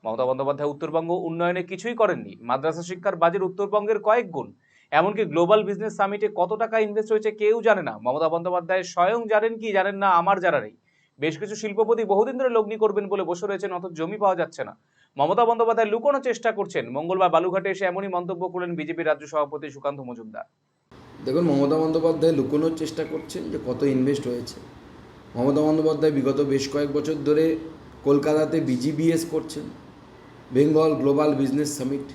মমতা বন্দ্যোপাধ্যায় উত্তরবঙ্গ উন্নয়নে কিছুই করেননি। মাদ্রাসা শিক্ষার বাজেট উত্তরবঙ্গের কয়েক গুণ। এমনকি গ্লোবাল বিজনেস সামিটে কত টাকা ইনভেস্ট হয়েছে কেউ জানে না। মমতা বন্দ্যোপাধ্যায় স্বয়ং জানেন কি জানেন না আমার জানা নেই। বেশ কিছু শিল্পপতি বহুদিন ধরে লগ্নি করবেন বলে বসে রয়েছেন, অথচ জমি পাওয়া যাচ্ছে না। মমতা বন্দ্যোপাধ্যায় লুকোনোর চেষ্টা করছেন। মঙ্গলবার বালুঘাটে এসে এমনই মন্তব্য করলেন বিজেপির রাজ্য সভাপতি সুকান্ত মজুমদার। দেখুন, মমতা বন্দ্যোপাধ্যায় লুকোনোর চেষ্টা করছেন যে কত ইনভেস্ট হয়েছে। মমতা বন্দ্যোপাধ্যায় বিগত বেশ কয়েক বছর ধরে কলকাতাতে বিজিবিএস করছেন, বেঙ্গল গ্লোবাল বিজনেস সামিট।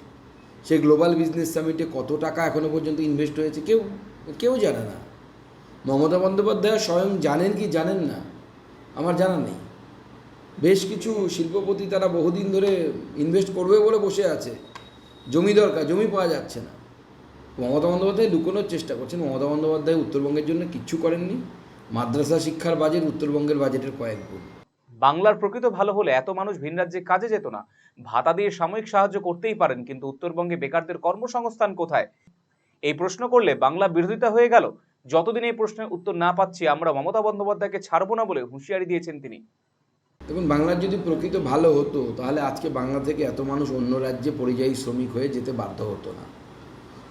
সেই গ্লোবাল বিজনেস সামিটে কত টাকা এখনও পর্যন্ত ইনভেস্ট হয়েছে কেউ জানে না। মমতা বন্দ্যোপাধ্যায় স্বয়ং জানেন কি জানেন না আমার জানা নেই। বেশ কিছু শিল্পপতি তারা বহুদিন ধরে ইনভেস্ট করবে বলে বসে আছে, জমি দরকার, জমি পাওয়া যাচ্ছে না। মমতা বন্দ্যোপাধ্যায় লুকোনোর চেষ্টা করছেন। মমতা বন্দ্যোপাধ্যায় উত্তরবঙ্গের জন্য কিচ্ছু করেননি। মাদ্রাসা শিক্ষার বাজেট উত্তরবঙ্গের বাজেটের কয়েক গুণ। বাংলার প্রকৃত ভালো হলে এত মানুষ ভিন রাজ্যে কাজে যেত না। ভাতা দিয়ে সাময়িক সাহায্য করতেই পারেন, কিন্তু উত্তরবঙ্গে বেকারদের কর্মসংস্থান কোথায়? এই প্রশ্ন করলে বাংলা বিরোধিতা হয়ে গেল। যতদিন এই প্রশ্নের উত্তর না পাচ্ছি আমরা মমতা বন্দ্যোপাধ্যায়কে ছাড়বো না বলে হুঁশিয়ারি দিয়েছেন তিনি। দেখুন, বাংলার যদি প্রকৃত ভালো হতো তাহলে আজকে বাংলা থেকে এত মানুষ অন্য রাজ্যে পরিযায়ী শ্রমিক হয়ে যেতে বাধ্য হতো না।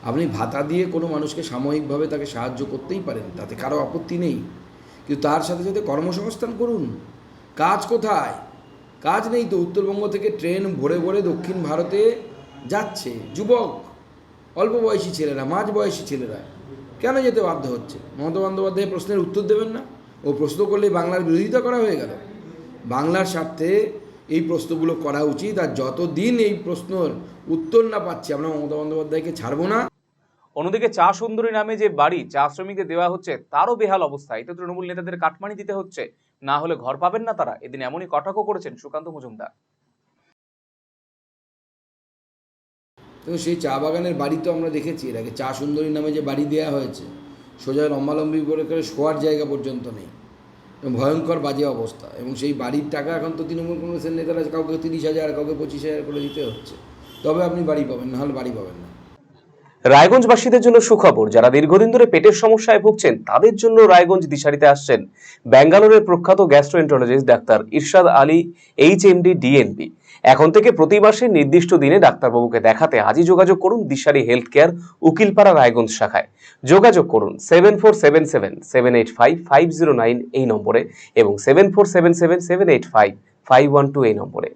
আপনি ভাতা দিয়ে কোনো মানুষকে সাময়িকভাবে তাকে সাহায্য করতেই পারেন, তাতে কারো আপত্তি নেই, কিন্তু তার সাথে সাথে কর্মসংস্থান করুন। কাজ কোথায়? কাজ নেই তো। উত্তরবঙ্গ থেকে ট্রেন ভরে ভরে দক্ষিণ ভারতে যাচ্ছে যুবক, অল্প বয়সী ছেলেরা, মাঝ বয়সী ছেলেরা, কেন যেতে বাধ্য হচ্ছে? মমতা বন্দ্যোপাধ্যায় প্রশ্নের উত্তর দেবেন না? ও প্রশ্ন করলেই বাংলার বিরোধিতা করা হয়ে গেল। বাংলার স্বার্থে এই প্রশ্নগুলো করা উচিত, আর যতদিন এই প্রশ্নের উত্তর না পাচ্ছি আমরা মমতা বন্দ্যোপাধ্যায়কে ছাড়বো না। অন্যদিকে চা সুন্দরী নামে যে বাড়ি চা শ্রমিকদের দেওয়া হচ্ছে তারও বেহাল অবস্থা। এতে তৃণমূল নেতাদের কাটমানি দিতে হচ্ছে, না হলে ঘর পাবেন না তারা। এদিন এমনই কটাক্ষ করেছেন সুকান্ত মজুমদার। তো সেই চা বাগানের বাড়ি তো আমরা দেখেছি এর আগে। চা সুন্দরী নামে যে বাড়ি দেওয়া হয়েছে, সোজা লম্বালম্বি করে শোয়ার জায়গা পর্যন্ত নেই, ভয়ঙ্কর বাজে অবস্থা। এবং সেই বাড়ির টাকা এখন তো তৃণমূল কংগ্রেসের নেতারা কাউকে 30,000, কাউকে 25,000 করে দিতে হচ্ছে, তবে আপনি বাড়ি পাবেন, নাহলে বাড়ি পাবেন না। রায়গঞ্জবাসীদের জন্য সুখবর। যারা দীর্ঘদিন ধরে পেটের সমস্যায় ভুগছেন তাদের জন্য রায়গঞ্জ দিশারিতে আসছেন ব্যাঙ্গালোরের প্রখ্যাত গ্যাস্ট্রোএন্টারোলজিস্ট ডাক্তার ইরশাদ আলী, HMD, DNB। এখন থেকে প্রতি মাসে নির্দিষ্ট দিনে ডাক্তারবাবুকে দেখাতে আজই যোগাযোগ করুন দিশারি হেলথ কেয়ার, উকিলপাড়া, রায়গঞ্জ শাখায়। যোগাযোগ করুন 7477785509 এই নম্বরে এবং 7477785512 এই নম্বরে।